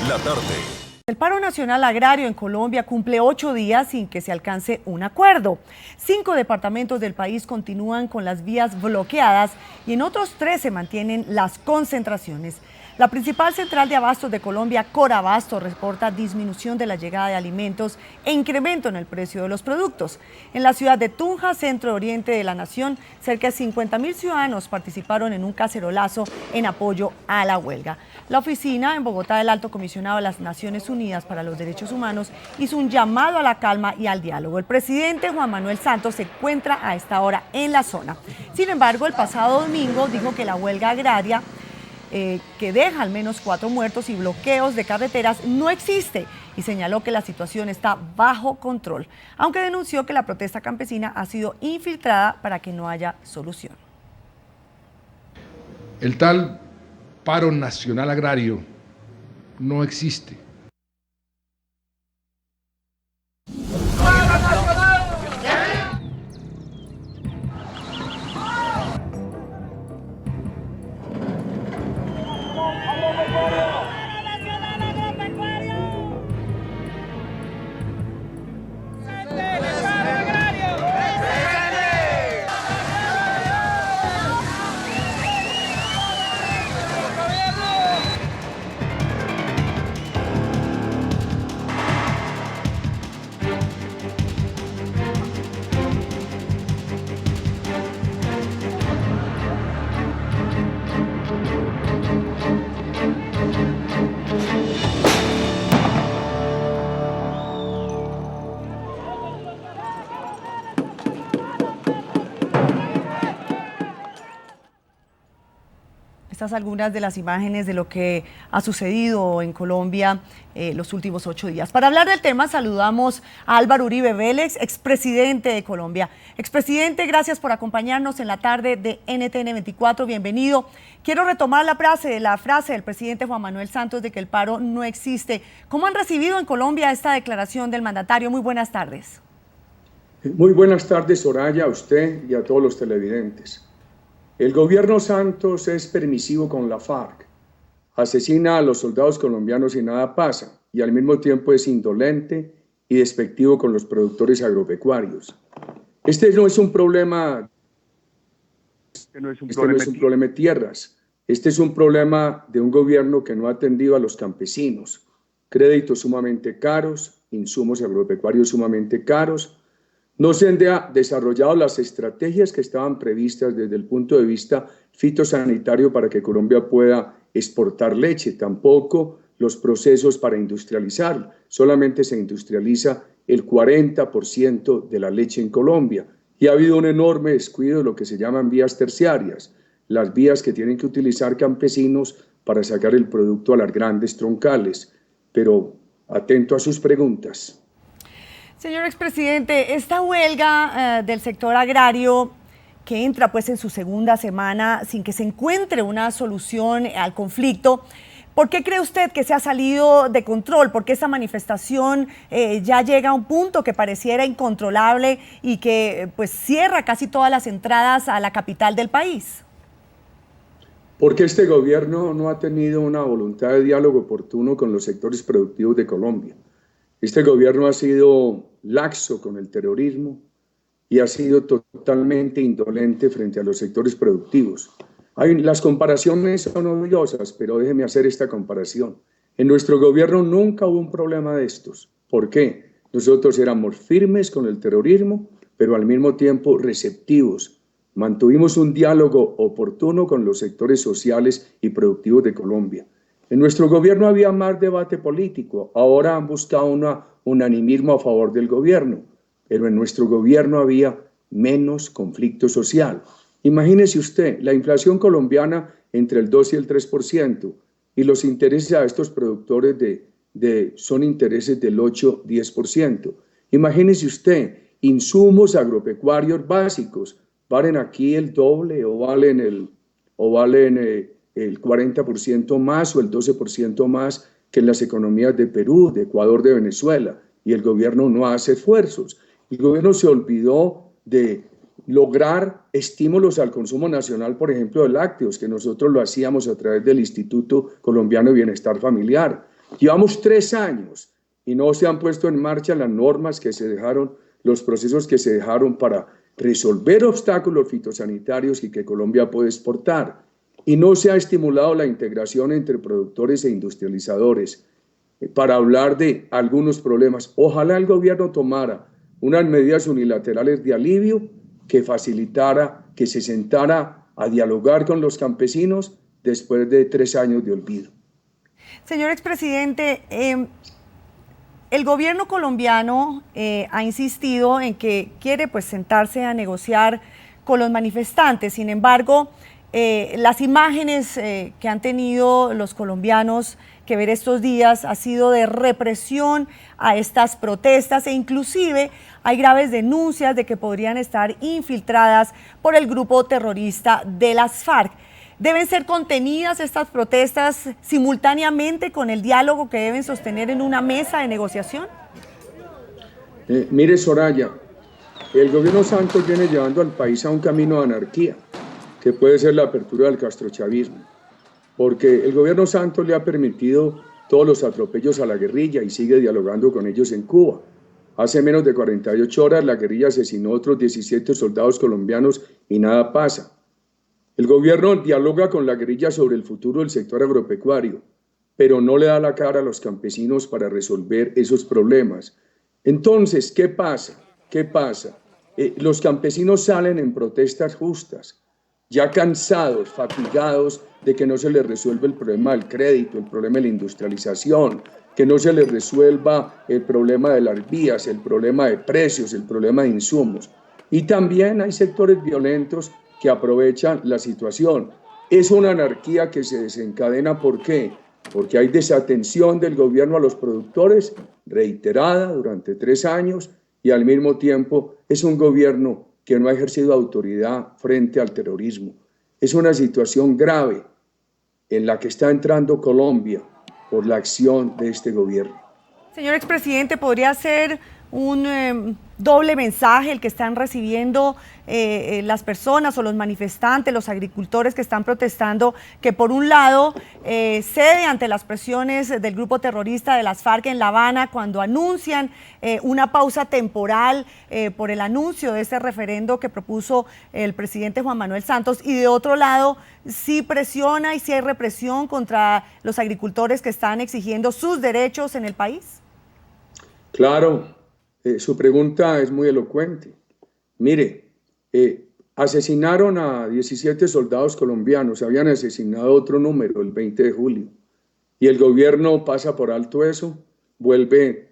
la tarde. El paro nacional agrario en Colombia cumple 8 días sin que se alcance un acuerdo. 5 departamentos del país continúan con las vías bloqueadas y en otros 3 se mantienen las concentraciones. La principal central de abastos de Colombia, Corabasto, reporta disminución de la llegada de alimentos e incremento en el precio de los productos. En la ciudad de Tunja, centro oriente de la nación, cerca de 50.000 ciudadanos participaron en un cacerolazo en apoyo a la huelga. La oficina en Bogotá del Alto Comisionado de las Naciones Unidas para los Derechos Humanos hizo un llamado a la calma y al diálogo. El presidente Juan Manuel Santos se encuentra a esta hora en la zona. Sin embargo, el pasado domingo dijo que la huelga agraria que deja al menos 4 muertos y bloqueos de carreteras no existe y señaló que la situación está bajo control, aunque denunció que la protesta campesina ha sido infiltrada para que no haya solución. El tal paro nacional agrario no existe. Estas algunas de las imágenes de lo que ha sucedido en Colombia los últimos 8 días. Para hablar del tema saludamos a Álvaro Uribe Vélez, expresidente de Colombia. Expresidente, gracias por acompañarnos en la tarde de NTN 24, bienvenido. Quiero retomar la frase del presidente Juan Manuel Santos de que el paro no existe. ¿Cómo han recibido en Colombia esta declaración del mandatario? Muy buenas tardes. Muy buenas tardes, Soraya, a usted y a todos los televidentes. El gobierno Santos es permisivo con la FARC, asesina a los soldados colombianos y nada pasa, y al mismo tiempo es indolente y despectivo con los productores agropecuarios. Este no es un problema de tierras, este es un problema de un gobierno que no ha atendido a los campesinos. Créditos sumamente caros, insumos agropecuarios sumamente caros. No se han desarrollado las estrategias que estaban previstas desde el punto de vista fitosanitario para que Colombia pueda exportar leche, tampoco los procesos para industrializar. Solamente se industrializa el 40% de la leche en Colombia y ha habido un enorme descuido de lo que se llaman vías terciarias, las vías que tienen que utilizar campesinos para sacar el producto a las grandes troncales. Pero atento a sus preguntas. Señor expresidente, esta huelga del sector agrario que entra pues en su segunda semana sin que se encuentre una solución al conflicto, ¿por qué cree usted que se ha salido de control? ¿Por qué esta manifestación ya llega a un punto que pareciera incontrolable y que pues cierra casi todas las entradas a la capital del país? Porque este gobierno no ha tenido una voluntad de diálogo oportuno con los sectores productivos de Colombia. Este gobierno ha sido laxo con el terrorismo y ha sido totalmente indolente frente a los sectores productivos. Las comparaciones son odiosas, pero déjeme hacer esta comparación. En nuestro gobierno nunca hubo un problema de estos. ¿Por qué? Nosotros éramos firmes con el terrorismo, pero al mismo tiempo receptivos. Mantuvimos un diálogo oportuno con los sectores sociales y productivos de Colombia. En nuestro gobierno había más debate político, ahora han buscado un unanimismo a favor del gobierno, pero en nuestro gobierno había menos conflicto social. Imagínese usted, la inflación colombiana entre el 2 y el 3%, y los intereses a estos productores son intereses del 8-10%. Imagínese usted, insumos agropecuarios básicos, valen aquí el doble o valen el 40% más o el 12% más que en las economías de Perú, de Ecuador, de Venezuela, y el gobierno no hace esfuerzos. El gobierno se olvidó de lograr estímulos al consumo nacional, por ejemplo, de lácteos, que nosotros lo hacíamos a través del Instituto Colombiano de Bienestar Familiar. Llevamos 3 años y no se han puesto en marcha las normas que se dejaron, los procesos que se dejaron para resolver obstáculos fitosanitarios y que Colombia puede exportar. Y no se ha estimulado la integración entre productores e industrializadores para hablar de algunos problemas. Ojalá el gobierno tomara unas medidas unilaterales de alivio que facilitara, que se sentara a dialogar con los campesinos después de 3 años de olvido. Señor expresidente, el gobierno colombiano ha insistido en que quiere pues sentarse a negociar con los manifestantes. Sin embargo, las imágenes que han tenido los colombianos que ver estos días ha sido de represión a estas protestas e inclusive hay graves denuncias de que podrían estar infiltradas por el grupo terrorista de las FARC. ¿Deben ser contenidas estas protestas simultáneamente con el diálogo que deben sostener en una mesa de negociación? Mire, Soraya, el gobierno Santos viene llevando al país a un camino de anarquía, que puede ser la apertura del castrochavismo, porque el gobierno Santos le ha permitido todos los atropellos a la guerrilla y sigue dialogando con ellos en Cuba. Hace menos de 48 horas la guerrilla asesinó a otros 17 soldados colombianos y nada pasa. El gobierno dialoga con la guerrilla sobre el futuro del sector agropecuario, pero no le da la cara a los campesinos para resolver esos problemas. Entonces, ¿qué pasa? ¿Qué pasa? Los campesinos salen en protestas justas, ya cansados, fatigados de que no se les resuelva el problema del crédito, el problema de la industrialización, que no se les resuelva el problema de las vías, el problema de precios, el problema de insumos. Y también hay sectores violentos que aprovechan la situación. Es una anarquía que se desencadena, ¿por qué? Porque hay desatención del gobierno a los productores, reiterada durante 3 años, y al mismo tiempo es un gobierno que no ha ejercido autoridad frente al terrorismo. Es una situación grave en la que está entrando Colombia por la acción de este gobierno. Señor expresidente, ¿podría ser un doble mensaje el que están recibiendo las personas o los manifestantes, los agricultores que están protestando, que por un lado cede ante las presiones del grupo terrorista de las FARC en La Habana cuando anuncian una pausa temporal por el anuncio de este referendo que propuso el presidente Juan Manuel Santos, y de otro lado sí presiona y sí hay represión contra los agricultores que están exigiendo sus derechos en el país? Claro. Su pregunta es muy elocuente. Mire, asesinaron a 17 soldados colombianos, habían asesinado otro número el 20 de julio, y el gobierno pasa por alto eso,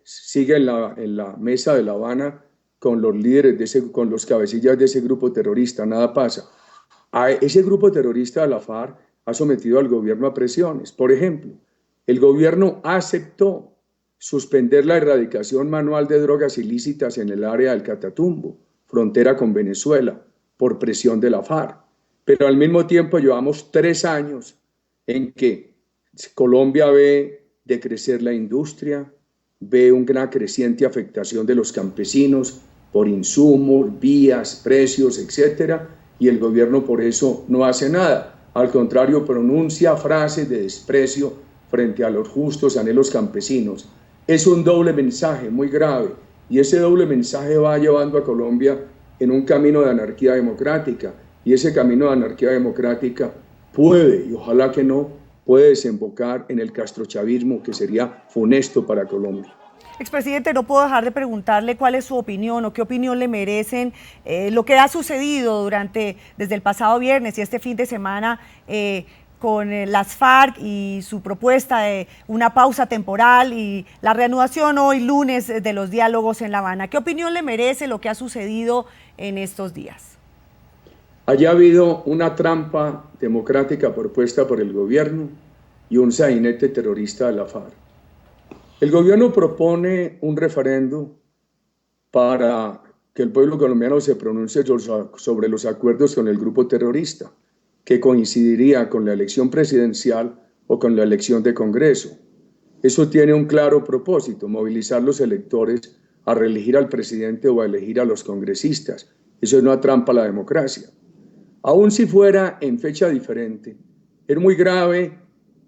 sigue en la mesa de La Habana con los líderes, con los cabecillas de ese grupo terrorista, nada pasa. Ese grupo terrorista de la FARC ha sometido al gobierno a presiones. Por ejemplo, el gobierno aceptó suspender la erradicación manual de drogas ilícitas en el área del Catatumbo, frontera con Venezuela, por presión de la FARC. Pero al mismo tiempo llevamos 3 años en que Colombia ve decrecer la industria, ve una creciente afectación de los campesinos por insumos, vías, precios, etcétera, y el gobierno por eso no hace nada. Al contrario, pronuncia frases de desprecio frente a los justos anhelos campesinos. Es un doble mensaje muy grave, y ese doble mensaje va llevando a Colombia en un camino de anarquía democrática, y ese camino de anarquía democrática puede, y ojalá que no, puede desembocar en el castrochavismo, que sería funesto para Colombia. Expresidente, no puedo dejar de preguntarle cuál es su opinión o qué opinión le merecen lo que ha sucedido desde el pasado viernes y este fin de semana con las FARC y su propuesta de una pausa temporal y la reanudación hoy lunes de los diálogos en La Habana. ¿Qué opinión le merece lo que ha sucedido en estos días? Haya habido una trampa democrática propuesta por el gobierno y un sainete terrorista de la FARC. El gobierno propone un referendo para que el pueblo colombiano se pronuncie sobre los acuerdos con el grupo terrorista, que coincidiría con la elección presidencial o con la elección de Congreso. Eso tiene un claro propósito: movilizar los electores a reelegir al presidente o a elegir a los congresistas. Eso es una trampa a la democracia. Aun si fuera en fecha diferente, es muy grave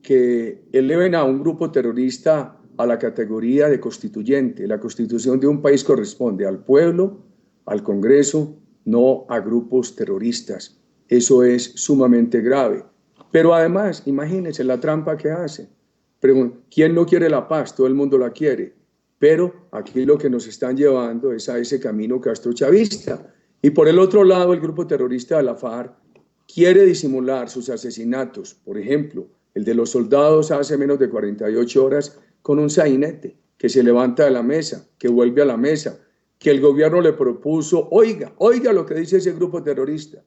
que eleven a un grupo terrorista a la categoría de constituyente. La constitución de un país corresponde al pueblo, al Congreso, no a grupos terroristas. Eso es sumamente grave. Pero además, imagínense la trampa que hace. ¿Quién no quiere la paz? Todo el mundo la quiere. Pero aquí lo que nos están llevando es a ese camino castrochavista. Y por el otro lado, el grupo terrorista de la FARC quiere disimular sus asesinatos. Por ejemplo, el de los soldados hace menos de 48 horas con un sainete que se levanta de la mesa, que vuelve a la mesa, que el gobierno le propuso, oiga lo que dice ese grupo terrorista,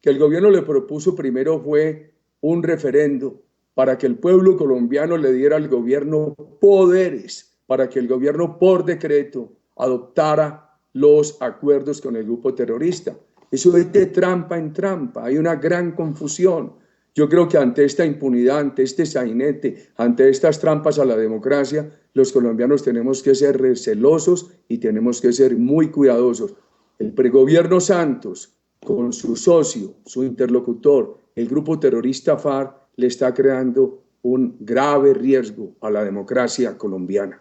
que el gobierno le propuso primero fue un referendo para que el pueblo colombiano le diera al gobierno poderes, para que el gobierno por decreto adoptara los acuerdos con el grupo terrorista. Eso es de trampa en trampa, hay una gran confusión. Yo creo que ante esta impunidad, ante este sainete, ante estas trampas a la democracia, los colombianos tenemos que ser recelosos y tenemos que ser muy cuidadosos. El pregobierno Santos, con su socio, su interlocutor, el grupo terrorista FARC, le está creando un grave riesgo a la democracia colombiana.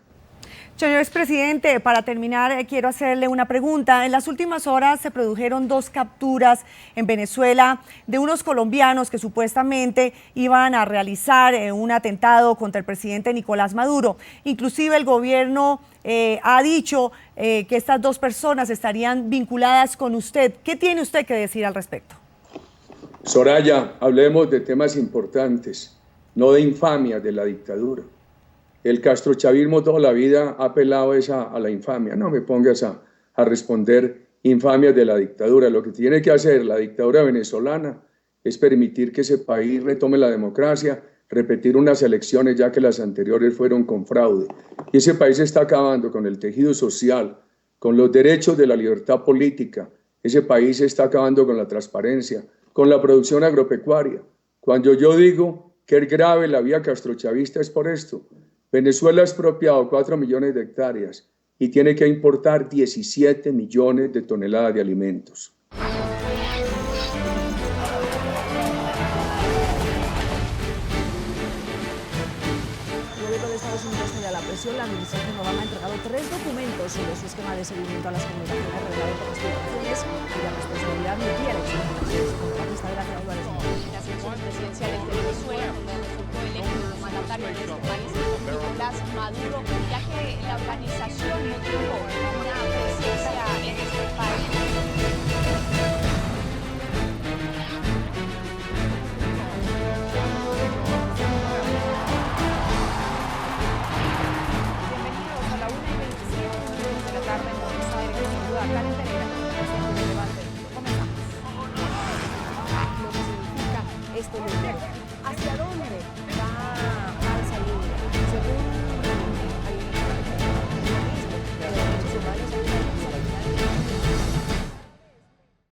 Señor expresidente, para terminar, quiero hacerle una pregunta. En las últimas horas se produjeron 2 capturas en Venezuela de unos colombianos que supuestamente iban a realizar un atentado contra el presidente Nicolás Maduro. Inclusive el gobierno ha dicho que estas 2 personas estarían vinculadas con usted. ¿Qué tiene usted que decir al respecto? Soraya, hablemos de temas importantes, no de infamias de la dictadura. El castrochavismo toda la vida ha apelado a la infamia. No me pongas a responder infamias de la dictadura. Lo que tiene que hacer la dictadura venezolana es permitir que ese país retome la democracia, repetir unas elecciones ya que las anteriores fueron con fraude. Y ese país está acabando con el tejido social, con los derechos de la libertad política. Ese país está acabando con la transparencia, con la producción agropecuaria. Cuando yo digo que es grave la vía castrochavista es por esto. Venezuela ha expropiado 4 millones de hectáreas y tiene que importar 17 millones de toneladas de alimentos. El gobierno de Estados Unidos cede a la presión. La administración Obama ha entregado 3 documentos sobre su esquema de seguimiento a las comunicaciones revelado por las filtraciones y la responsabilidad de la elección de su contratista de la Claudia de las elecciones presidenciales de Venezuela, donde resultó electo el mandatario de este país, Nicolás Maduro, ya que la organización no tuvo una presencia en este país. Bienvenidos a la 1:27 de la tarde en Buenos Aires. Los saluda Karen Pereira. Este debate. Comenzamos. Lo que significa este lugar. ¿Hacia dónde